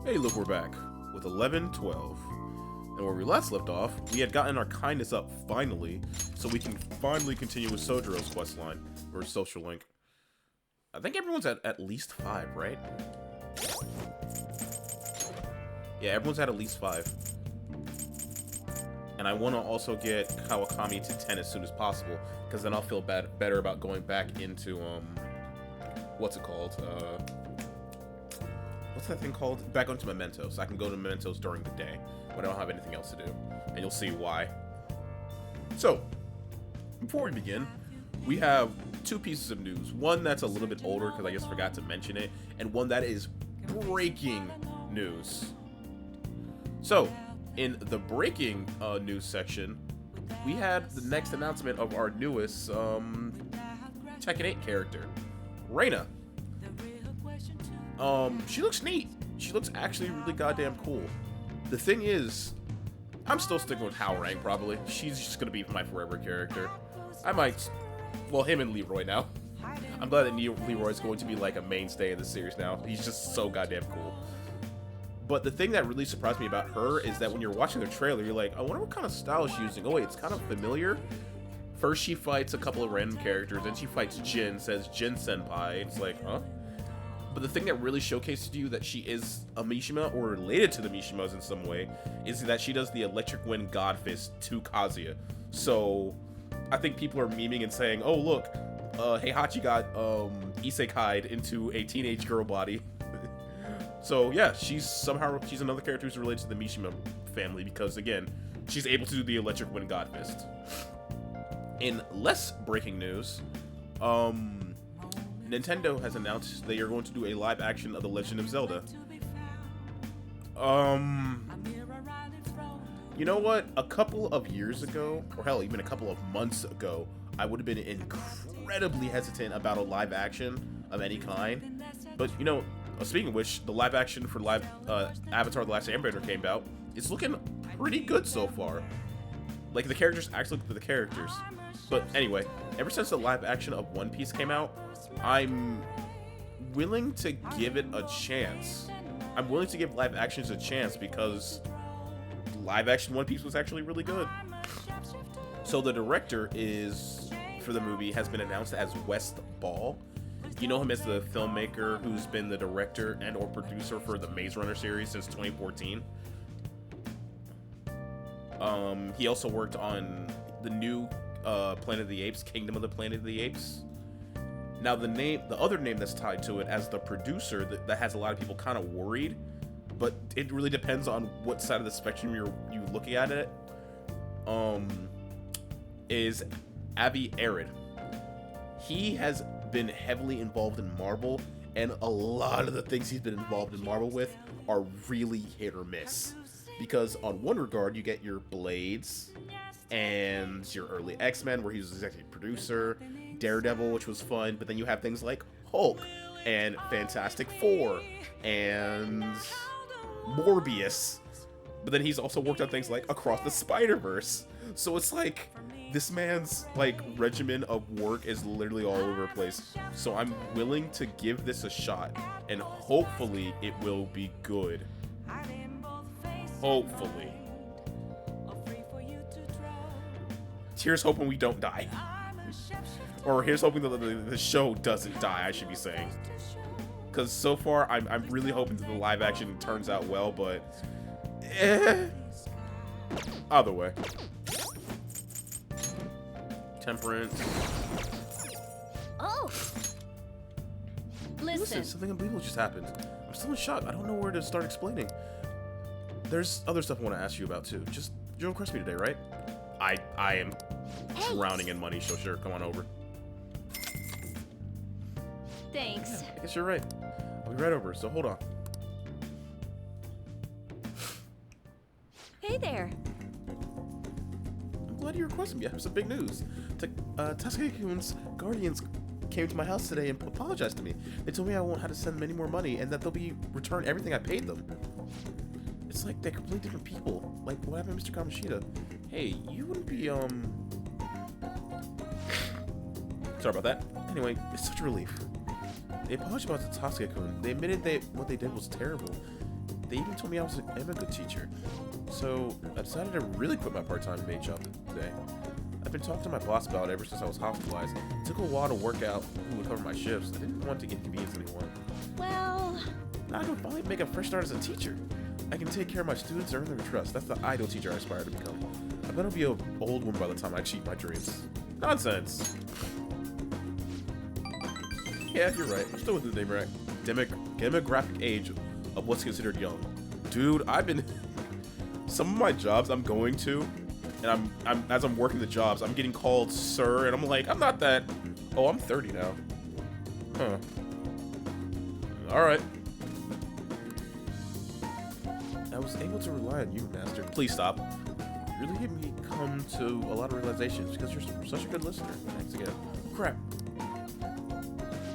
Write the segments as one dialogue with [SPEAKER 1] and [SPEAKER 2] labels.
[SPEAKER 1] Hey, look, we're back with 11:12. And where we last left off, we had gotten our kindness up finally, so we can finally continue with Sojiro's questline, or social link. I think everyone's at least 5, right? Yeah, everyone's at least 5. And I want to also get Kawakami to 10 as soon as possible, because then I'll feel better about going back into, what's it called? What's that thing called? Back onto Mementos. I can go to Mementos during the day when I don't have anything else to do. And you'll see why. So, before we begin, we have 2 pieces of news. One that's a little bit older because I just forgot to mention it. And one that is breaking news. So, in the breaking news section, we had the next announcement of our newest Tekken 8 character, Reina. She looks neat. She looks actually really goddamn cool. The thing is, I'm still sticking with Hao Rang, probably. She's just gonna be my forever character. I might, well, him and Leroy now. I'm glad that Leroy's going to be like a mainstay in the series now. He's just so goddamn cool. But the thing that really surprised me about her is that when you're watching the trailer, you're like, I wonder what kind of style she's using. Oh wait, it's kind of familiar. First she fights a couple of random characters, then she fights Jin, says Jin Senpai. It's like, huh? But the thing that really showcased to you that she is a Mishima or related to the Mishimas in some way is that she does the Electric Wind God Fist to Kazuya. So I think people are memeing and saying, oh look, Heihachi got isekai'd into a teenage girl body. So yeah, she's another character who's related to the Mishima family because again, she's able to do the Electric Wind God Fist. In less breaking news, Nintendo has announced they are going to do a live action of The Legend of Zelda. You know what? A couple of years ago, or hell, even a couple of months ago, I would have been incredibly hesitant about a live action of any kind. But, you know, speaking of which, the live action for Avatar The Last Airbender came out. It's looking pretty good so far. Like, the characters actually look like the characters. But anyway, ever since the live action of One Piece came out, I'm willing to give it a chance. I'm willing to give live actions a chance because live action One Piece was actually really good. So the director for the movie has been announced as West Ball. You know him as the filmmaker who's been the director and or producer for the Maze Runner series since 2014. He also worked on the new Planet of the Apes, Kingdom of the Planet of the Apes. Now the other name that's tied to it as the producer that has a lot of people kind of worried, but it really depends on what side of the spectrum you're looking at it. Is Avi Arad. He has been heavily involved in Marvel, and a lot of the things he's been involved in Marvel with are really hit or miss. Because on one regard, you get your Blades and your early X-Men, where he was executive producer, Daredevil, which was fun, but then you have things like Hulk and Fantastic Four and Morbius. But then he's also worked on things like Across the Spider-Verse. So it's like this man's like regimen of work is literally all over the place. So I'm willing to give this a shot, and hopefully it will be good. Hopefully. Here's hoping we don't die. Or here's hoping that the show doesn't die, I should be saying. Because so far, I'm really hoping that the live action turns out well, but... Either way. Temperance.
[SPEAKER 2] Oh!
[SPEAKER 1] Listen, something unbelievable just happened. I'm still in shock. I don't know where to start explaining. There's other stuff I want to ask you about, too. Just, you don't request me today, right? I am drowning in money, so sure, come on over.
[SPEAKER 2] Thanks.
[SPEAKER 1] Yeah, I guess you're right. I'll be right over, so hold on.
[SPEAKER 2] Hey there.
[SPEAKER 1] I'm glad you requested me. I have some big news. Tasuke-kun's guardians came to my house today and apologized to me. They told me I won't have to send them any more money and that they'll be return everything I paid them. It's like they're completely different people. Like, what happened to Mr. Kamoshida? Hey, you wouldn't be, Sorry about that. Anyway, it's such a relief. They apologized about Tasuke-kun. They admitted that what they did was terrible. They even told me I am a good teacher. So I decided to really quit my part-time maid job today. I've been talking to my boss about it ever since I was hospitalized. It took a while to work out who would cover my shifts. I didn't want to inconvenience anyone.
[SPEAKER 2] Well...
[SPEAKER 1] Now I can finally make a fresh start as a teacher. I can take care of my students and earn their trust. That's the ideal teacher I aspire to become. I bet I'll be an old one by the time I achieve my dreams. Nonsense! Yeah, you're right. I'm still within the demographic age of what's considered young. Dude, I've been... Some of my jobs I'm going to, and as I'm working the jobs, I'm getting called sir, and I'm like, I'm not that... Oh, I'm 30 now. Huh. Alright. I was able to rely on you, Master. Please stop. You really made me come to a lot of realizations because you're such a good listener. Thanks again. Crap.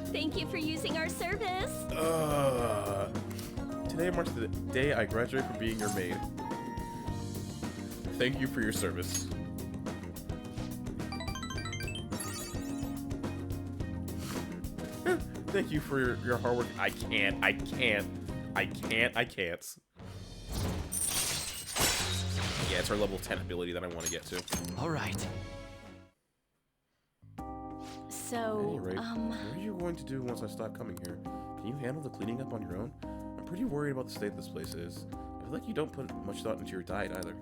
[SPEAKER 2] Thank you for using our service.
[SPEAKER 1] Today marks the day I graduate from being your maid. Thank you for your service. Thank you for your hard work. I can't. Yeah, it's our level 10 ability that I want to get to.
[SPEAKER 3] All right.
[SPEAKER 2] So,
[SPEAKER 1] What are you going to do once I stop coming here? Can you handle the cleaning up on your own? I'm pretty worried about the state this place is. I feel like you don't put much thought into your diet either.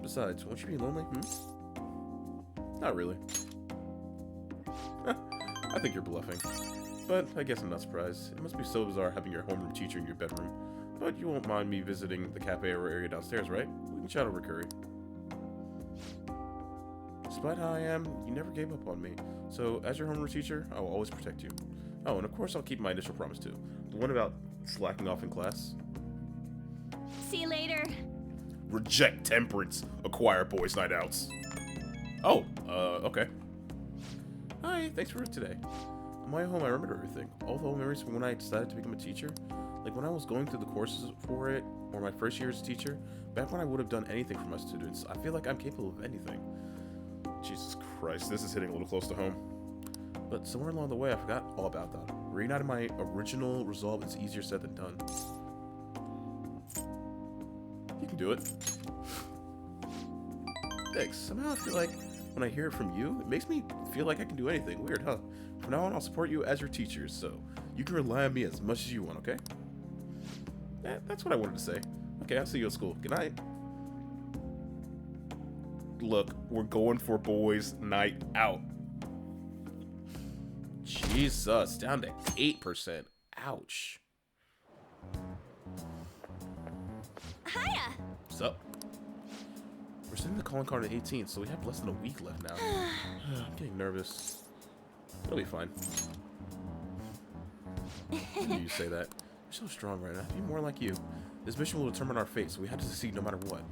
[SPEAKER 1] Besides, won't you be lonely? Not really. I think you're bluffing. But I guess I'm not surprised. It must be so bizarre having your homeroom teacher in your bedroom. But you won't mind me visiting the cafe or area downstairs, right? We can chat over curry. Despite how I am, you never gave up on me. So, as your homeroom teacher, I will always protect you. Oh, and of course I'll keep my initial promise too. The one about slacking off in class.
[SPEAKER 2] see you later.
[SPEAKER 1] Reject Temperance. Acquire boys' night outs. Oh, okay. Hi, thanks for today. On my home, I remember everything. All the old memories from when I decided to become a teacher. Like when I was going through the courses for it, or my first year as a teacher, back when I would have done anything for my students. I feel like I'm capable of anything. Jesus Christ, this is hitting a little close to home. But somewhere along the way, I forgot all about that. Reuniting my original resolve is easier said than done. You can do it. Thanks. Somehow I feel like when I hear it from you, it makes me feel like I can do anything. Weird, huh? From now on, I'll support you as your teacher, so you can rely on me as much as you want, okay? That's what I wanted to say. Okay, I'll see you at school. Good night. Look, we're going for boys' night out. Jesus, down to 8%. Ouch.
[SPEAKER 2] Hiya.
[SPEAKER 1] What's up? We're sending the calling card at 18, so we have less than a week left now. I'm getting nervous. It'll be fine. I knew you say that. You're so strong right now. Be more like you. This mission will determine our fate, so we have to succeed no matter what.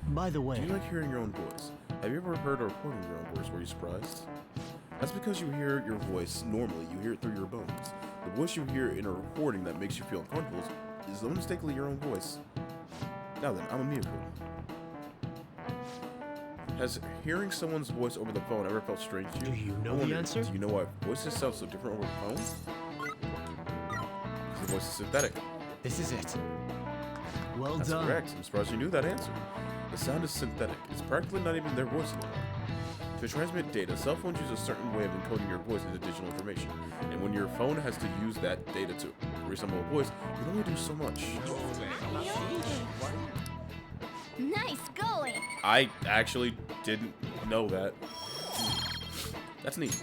[SPEAKER 3] By the way,
[SPEAKER 1] Do you like hearing your own voice? Have you ever heard a recording of your own voice? Were you surprised? That's because you hear your voice normally. You hear it through your bones. The voice you hear in a recording that makes you feel uncomfortable is unmistakably your own voice. Now then, I'm a miracle. Has hearing someone's voice over the phone ever felt strange to you?
[SPEAKER 3] Do you know
[SPEAKER 1] I
[SPEAKER 3] the
[SPEAKER 1] wonder,
[SPEAKER 3] answer?
[SPEAKER 1] Do you know why voices sound so different over the phone? Because the voice is synthetic.
[SPEAKER 3] this is it. Well
[SPEAKER 1] That's
[SPEAKER 3] done.
[SPEAKER 1] correct. I'm surprised you knew that answer. The sound is synthetic. It's practically not even their voice anymore. To transmit data, cell phones use a certain way of encoding your voice into digital information. And when your phone has to use that data to resemble a voice, you can only do so much.
[SPEAKER 2] Nice going.
[SPEAKER 1] I actually didn't know that. That's neat.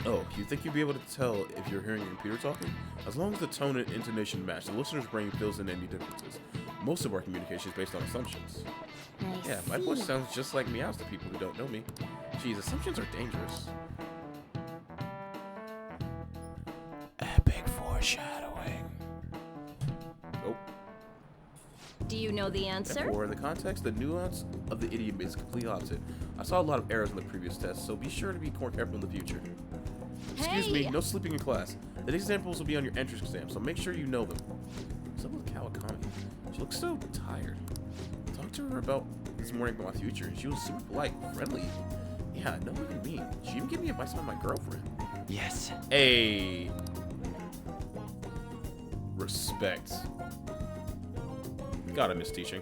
[SPEAKER 1] Oh, you think you'd be able to tell if you're hearing your computer talking? As long as the tone and intonation match, the listener's brain fills in any differences. Most of our communication is based on assumptions. Yeah, my voice sounds just like meows to people who don't know me. Geez, assumptions are dangerous.
[SPEAKER 3] Epic foreshadowing.
[SPEAKER 1] Oh.
[SPEAKER 2] Do you know the answer?
[SPEAKER 1] Or in the context, the nuance of the idiom is completely opposite. I saw a lot of errors in the previous test, so be sure to be more careful in the future. Excuse me, no sleeping in class. The examples will be on your entrance exam, so make sure you know them. What's up with Kawakami? She looks so tired. Talk to her about this morning about my future, and she was super polite, friendly. Yeah, no one can mean. She even gave me advice about my girlfriend.
[SPEAKER 3] Yes.
[SPEAKER 1] Hey. Respect. God, I miss teaching.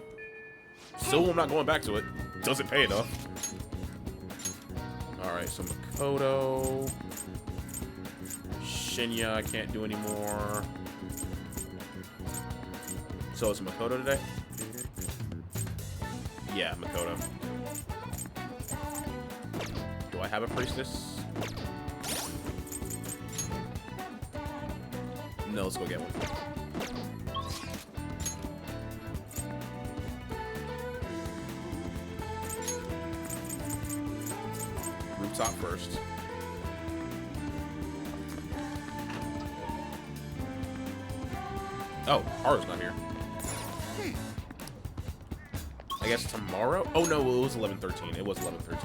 [SPEAKER 1] So I'm not going back to it. Doesn't pay enough. Alright, so Makoto. Shinya, I can't do anymore. So is it Makoto today? Yeah, Makoto. Do I have a priestess? No, let's go get one. Rooftop first. Oh, Haru's not here. I guess tomorrow? Oh no, it was 11:13. It was 11:13.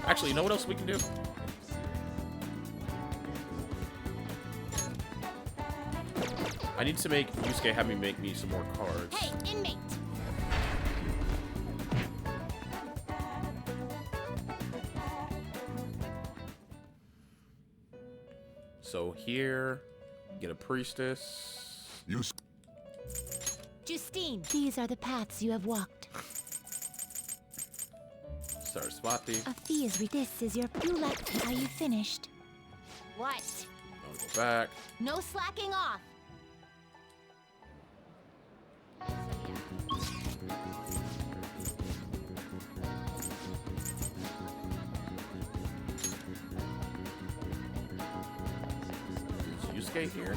[SPEAKER 1] Actually, you know what else we can do? I need to make Yusuke have me make me some more cards.
[SPEAKER 2] Hey, inmate.
[SPEAKER 1] So here, get a priestess.
[SPEAKER 2] Justine.
[SPEAKER 4] These are the paths you have walked.
[SPEAKER 1] Saraswati.
[SPEAKER 4] A fee is this is your are you finished?
[SPEAKER 2] What?
[SPEAKER 1] I'll go back.
[SPEAKER 2] No slacking off.
[SPEAKER 1] Is Yusuke here?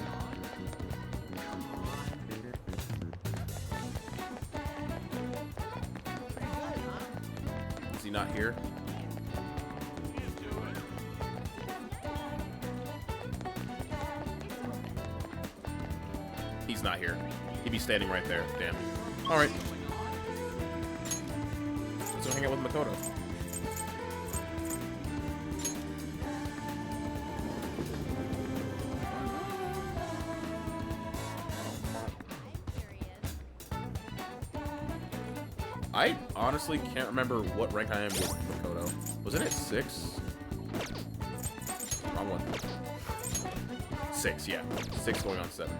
[SPEAKER 1] Is he not here? He's not here. He'd be standing right there. Damn. Alright. Let's go hang out with Makoto. I honestly can't remember what rank I am with Makoto. Wasn't it 6? Wrong one. 6, yeah. 6 going on 7.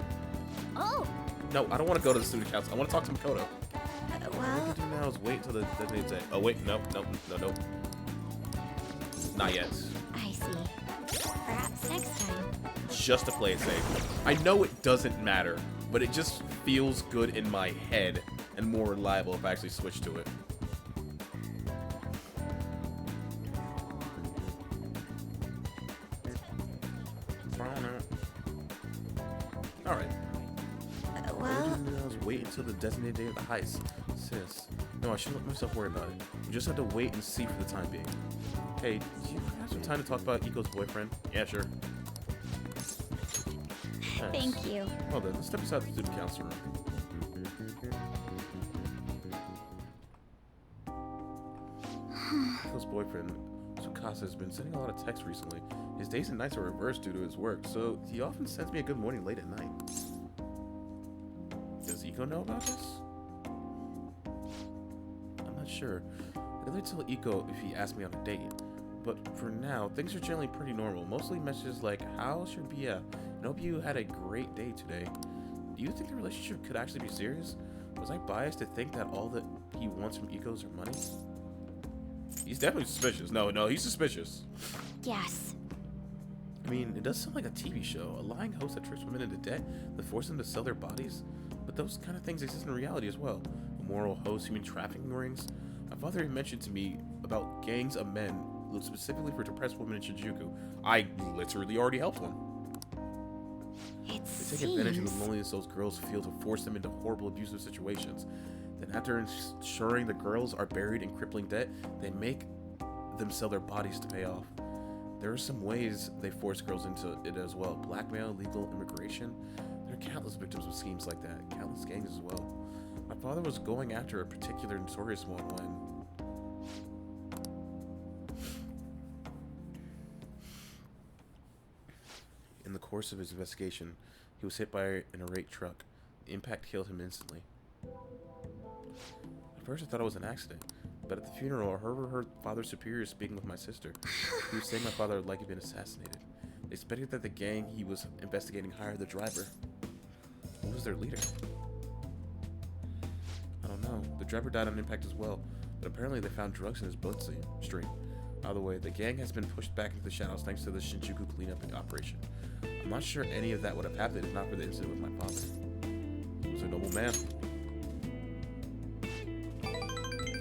[SPEAKER 2] Oh.
[SPEAKER 1] No, I don't want to go to the student council. I want to talk to Makoto. All I
[SPEAKER 4] Well,
[SPEAKER 1] can do now is wait until the designated day. Oh, wait. No. Not yet.
[SPEAKER 4] I see. Perhaps next time.
[SPEAKER 1] Just to play it safe. I know it doesn't matter, but it just feels good in my head and more reliable if I actually switch to it. Alright.
[SPEAKER 4] Well,
[SPEAKER 1] I was wait until the designated day of the heist. Sis. No, I shouldn't let myself worry about it. We just have to wait and see for the time being. Hey, do you have some time to talk about Iko's boyfriend? Yeah, sure. Nice.
[SPEAKER 4] thank you.
[SPEAKER 1] Well then, let's step aside the student council room. Iko's boyfriend, Tsukasa, has been sending a lot of texts recently. His days and nights are reversed due to his work, so he often sends me a good morning late at night. Does Iko know about this? I'm not sure. I'd rather tell Iko if he asked me on a date. But for now, things are generally pretty normal. Mostly messages like, how's your BF? I hope you had a great day today. Do you think the relationship could actually be serious? Was I biased to think that all that he wants from Iko's are money? He's definitely suspicious. No, he's suspicious.
[SPEAKER 4] Yes.
[SPEAKER 1] I mean, it does sound like a TV show. A lying host that trips women into debt that forces them to sell their bodies. But those kind of things exist in reality as well. Immoral hosts, human trafficking rings. My father had mentioned to me about gangs of men look specifically for depressed women in Shinjuku. I literally already helped one.
[SPEAKER 4] It
[SPEAKER 1] They take advantage of the
[SPEAKER 4] seems.
[SPEAKER 1] loneliness those girls feel to force them into horrible abusive situations. Then after ensuring the girls are buried in crippling debt, they make them sell their bodies to pay off. There are some ways they force girls into it as well. Blackmail, legal immigration. There are countless victims of schemes like that. Countless gangs as well. My father was going after a particular notorious one when... In the course of his investigation, He was hit by an irate truck. The impact killed him instantly. At first I thought it was an accident, but at the funeral I heard her father's superior speaking with my sister. He was saying my father had likely been assassinated. They suspected that the gang he was investigating hired the driver. Who was their leader? I don't know. The driver died on impact as well, but apparently they found drugs in his bloodstream. Either way, the gang has been pushed back into the shadows thanks to the Shinjuku cleanup operation. I'm not sure any of that would have happened if not for the incident with my father. He was a noble man.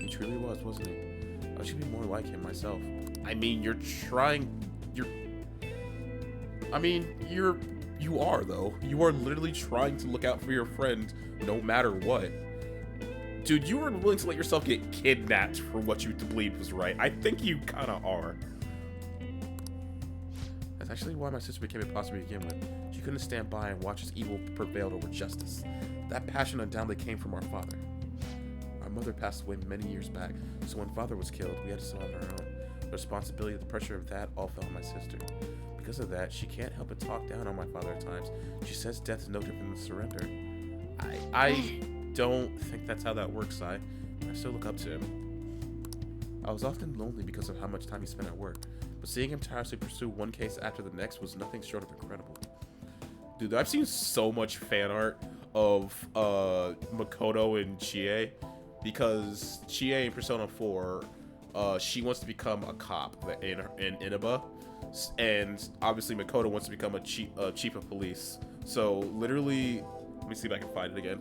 [SPEAKER 1] He truly was, wasn't he? I should be more like him myself. I mean, you are though. You are literally trying to look out for your friend no matter what. Dude, you were willing to let yourself get kidnapped for what you believed was right. I think you kind of are. That's actually why my sister became imposter to begin with. She couldn't stand by and watch as evil prevailed over justice. That passion undoubtedly came from our father. Our mother passed away many years back, so when father was killed, we had to survive on our own. The responsibility, the pressure of that all fell on my sister. Because of that, she can't help but talk down on my father at times. She says death is no different than surrender. I don't think that's how that works, I still look up to him. I was often lonely because of how much time he spent at work, but seeing him tirelessly pursue one case after the next was nothing short of incredible. Dude, I've seen so much fan art of Makoto and Chie, because Chie in Persona 4, she wants to become a cop in Inaba, and obviously Makoto wants to become a chief of police. So literally, let me see if I can find it again.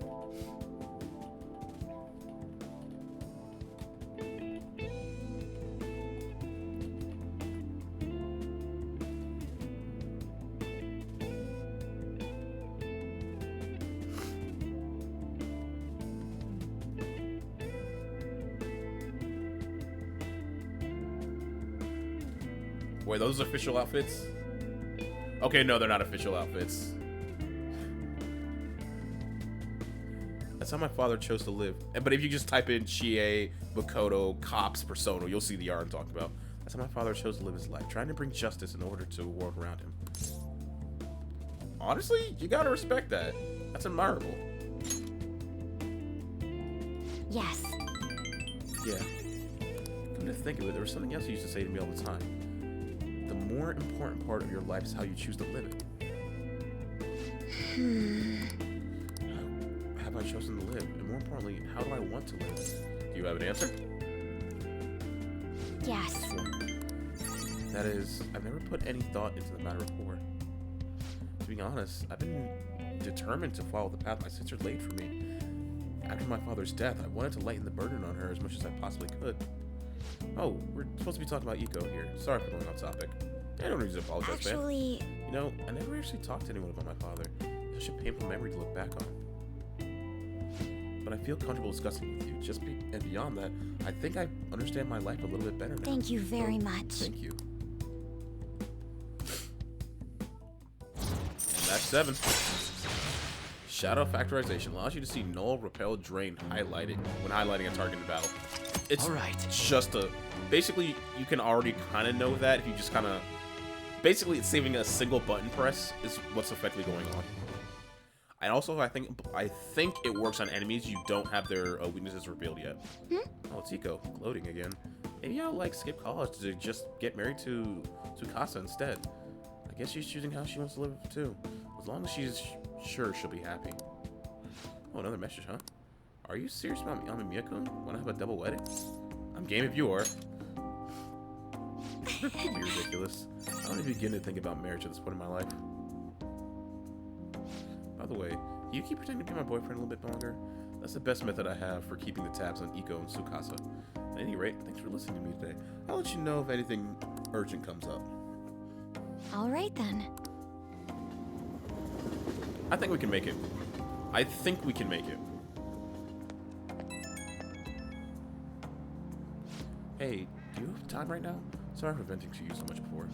[SPEAKER 1] Wait, those are official outfits? Okay, no, they're not official outfits. That's how my father chose to live. But if you just type in Chie, Makoto, Cops, Persona, you'll see the art I'm talking about. That's how my father chose to live his life, trying to bring justice in order to a world around him. Honestly, you gotta respect that. That's admirable.
[SPEAKER 4] Yes.
[SPEAKER 1] Yeah. Come to think of it, there was something else he used to say to me all the time. The more important part of your life is how you choose to live it. How have I chosen to live? And more importantly, how do I want to live? Do you have an answer?
[SPEAKER 4] Yes.
[SPEAKER 1] That is, I've never put any thought into the matter before. To be honest, I've been determined to follow the path my sister laid for me. After my father's death, I wanted to lighten the burden on her as much as I possibly could. Oh, we're supposed to be talking about Eco here. Sorry for going off topic. I don't need to apologize,
[SPEAKER 4] Actually,
[SPEAKER 1] man. You know, I never actually talked to anyone about my father. It's such a painful memory to look back on. But I feel comfortable discussing with you. And beyond that, I think I understand my life a little bit better now.
[SPEAKER 4] thank you very much.
[SPEAKER 1] Thank you. And that's 7. Shadow factorization allows you to see null, repel, drain highlighted when highlighting a target in battle. It's just a... Basically, you can already kind of know that if you just kind of... Basically, it's saving a single button press is what's effectively going on. And also, I think it works on enemies you don't have their weaknesses revealed yet. Oh, it's Eco. Gloating again. Maybe I'll, like, skip college to just get married to Tsukasa instead. I guess she's choosing how she wants to live, too. As long as she's sure she'll be happy. Oh, another message, huh? Are you serious about Amamiya-kun? Want to have a double wedding? I'm game if you are. That'd be ridiculous. I don't even begin to think about marriage at this point in my life. By the way, can you keep pretending to be my boyfriend a little bit longer? That's the best method I have for keeping the tabs on Eco and Tsukasa. At any rate, thanks for listening to me today. I'll let you know if anything urgent comes up.
[SPEAKER 4] All right then.
[SPEAKER 1] I think we can make it. I think we can make it. Hey, do you have time right now? Sorry for venting to you so much before.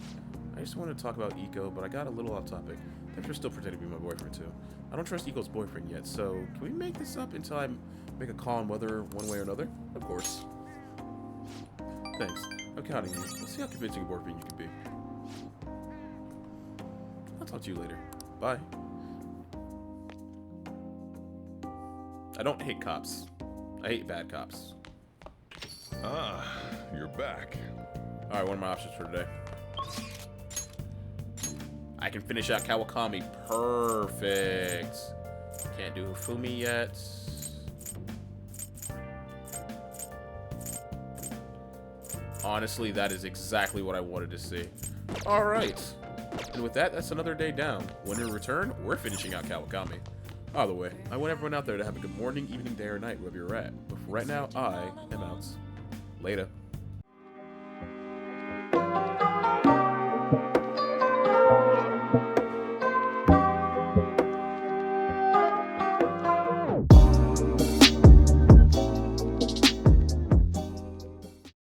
[SPEAKER 1] I just wanted to talk about Eco, but I got a little off topic. Thanks for still pretending to be my boyfriend too. I don't trust Eco's boyfriend yet, so can we make this up until I make a call on whether one way or another? Of course. Thanks. I'm counting you. Let's see how convincing a boyfriend you can be. I'll talk to you later. Bye. I don't hate cops. I hate bad cops.
[SPEAKER 5] Ah, you're back.
[SPEAKER 1] Alright, what are my options for today? I can finish out Kawakami. Perfect. Can't do Fumi yet. Honestly, that is exactly what I wanted to see. Alright. And with that, that's another day down. When we return, we're finishing out Kawakami. By the way, I want everyone out there to have a good morning, evening, day, or night, wherever you're at. But for right now, I am out. Later.